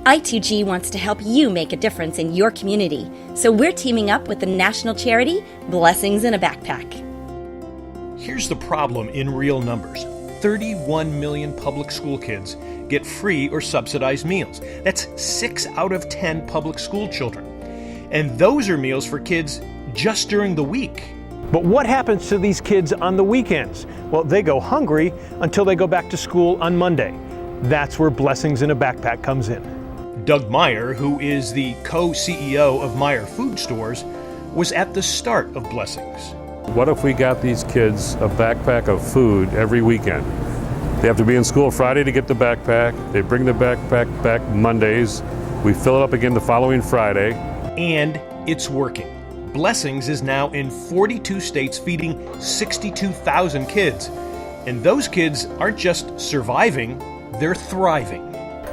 I2G wants to help you make a difference in your community, so we're teaming up with the national charity Blessings in a Backpack. Here's the problem in real numbers. 31 million public school kids get free or subsidized meals. That's 6 out of 10 public school children. And those are meals for kids just during the week. But what happens to these kids on the weekends? Well, they go hungry until they go back to school on Monday. That's where Blessings in a Backpack comes in. Doug Meyer, who is the co-CEO of Meyer Food Stores, was at the start of Blessings. What if we got these kids a backpack of food every weekend? They have to be in school Friday to get the backpack. They bring the backpack back Mondays. We fill it up again the following Friday. And it's working. Blessings is now in 42 states feeding 62,000 kids. And those kids aren't just surviving, they're thriving.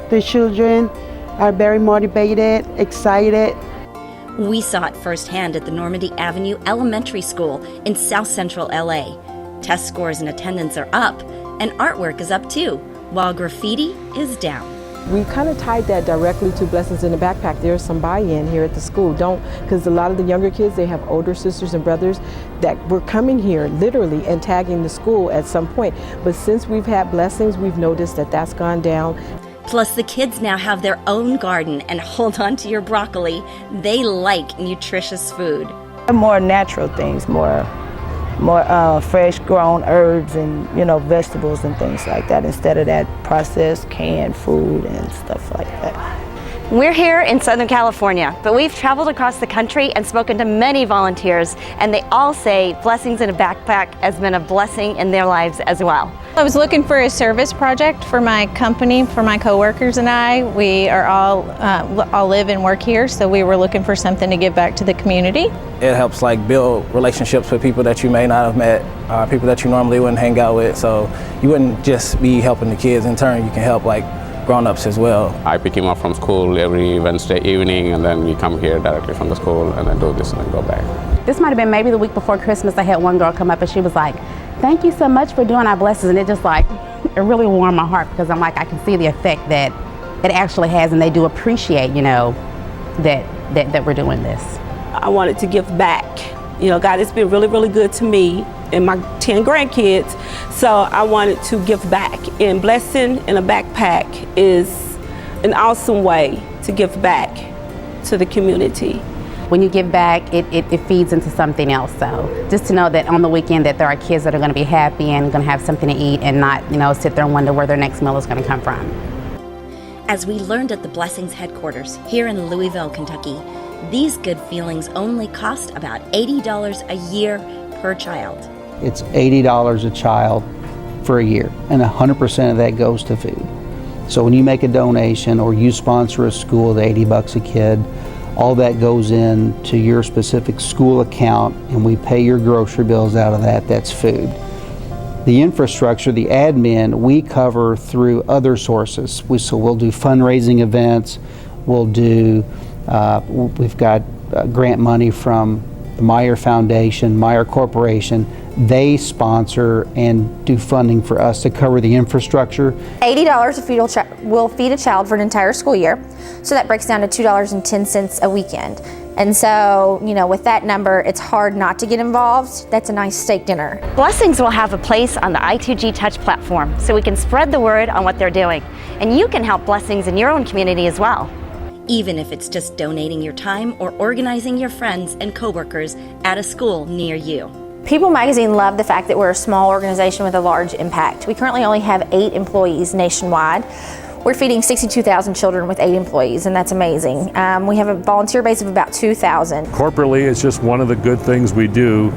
The children are very motivated, excited. We saw it firsthand at the Normandy Avenue Elementary School in South Central LA. Test scores and attendance are up, and artwork is up too, while graffiti is down. We kind of tied that directly to Blessings in the Backpack. There's some buy-in here at the school. Because a lot of the younger kids, they have older sisters and brothers that were coming here literally and tagging the school at some point. But since we've had Blessings, we've noticed that that's gone down. Plus, the kids now have their own garden, and hold on to your broccoli. They like nutritious food. More natural things, more fresh grown herbs and vegetables and things like that, instead of that processed canned food and stuff like that. We're here in Southern California, but we've traveled across the country and spoken to many volunteers, and they all say Blessings in a Backpack has been a blessing in their lives as well. I was looking for a service project for my company, for my coworkers and I. We are all live and work here, so we were looking for something to give back to the community. It helps build relationships with people that you may not have met, people that you normally wouldn't hang out with. So you wouldn't just be helping the kids. In turn, you can help grown-ups as well. I pick him up from school every Wednesday evening, and then we come here directly from the school and then do this and then go back. This might have been maybe the week before Christmas. I had one girl come up and she was like, "Thank you so much for doing our Blessings," and it just it really warmed my heart, because I can see the effect that it actually has, and they do appreciate, that we're doing this. I wanted to give back. God has been really, really good to me and my 10 grandkids, so I wanted to give back. And Blessing in a Backpack is an awesome way to give back to the community. When you give back, it feeds into something else. So just to know that on the weekend that there are kids that are going to be happy and going to have something to eat, and not sit there and wonder where their next meal is going to come from. As we learned at the Blessings headquarters here in Louisville, Kentucky, these good feelings only cost about $80 a year per child. It's $80 a child for a year, and 100% of that goes to food. So when you make a donation or you sponsor a school at $80 a kid, all that goes in to your specific school account, and we pay your grocery bills out of that. That's food. The infrastructure, the admin, we cover through other sources. So we'll do fundraising events. We've got grant money from the Meyer Foundation, Meyer Corporation. They sponsor and do funding for us to cover the infrastructure. $80 will feed a child for an entire school year, so that breaks down to $2.10 a weekend. And so, with that number, it's hard not to get involved. That's a nice steak dinner. Blessings will have a place on the I2G Touch platform, so we can spread the word on what they're doing. And you can help Blessings in your own community as well, even if it's just donating your time or organizing your friends and coworkers at a school near you. People magazine love the fact that we're a small organization with a large impact. We currently only have 8 employees nationwide. We're feeding 62,000 children with 8 employees, and that's amazing. We have a volunteer base of about 2,000. Corporately, it's just one of the good things we do,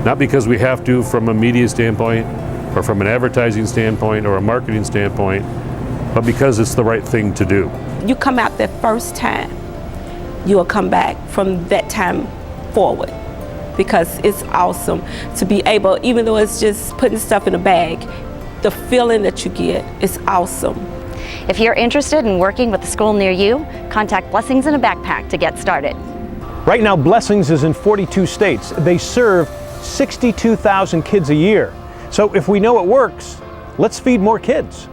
not because we have to from a media standpoint or from an advertising standpoint or a marketing standpoint, but because it's the right thing to do. You come out that first time, you will come back from that time forward, because it's awesome to be able, even though it's just putting stuff in a bag, the feeling that you get is awesome. If you're interested in working with a school near you, contact Blessings in a Backpack to get started. Right now, Blessings is in 42 states. They serve 62,000 kids a year. So if we know it works, let's feed more kids.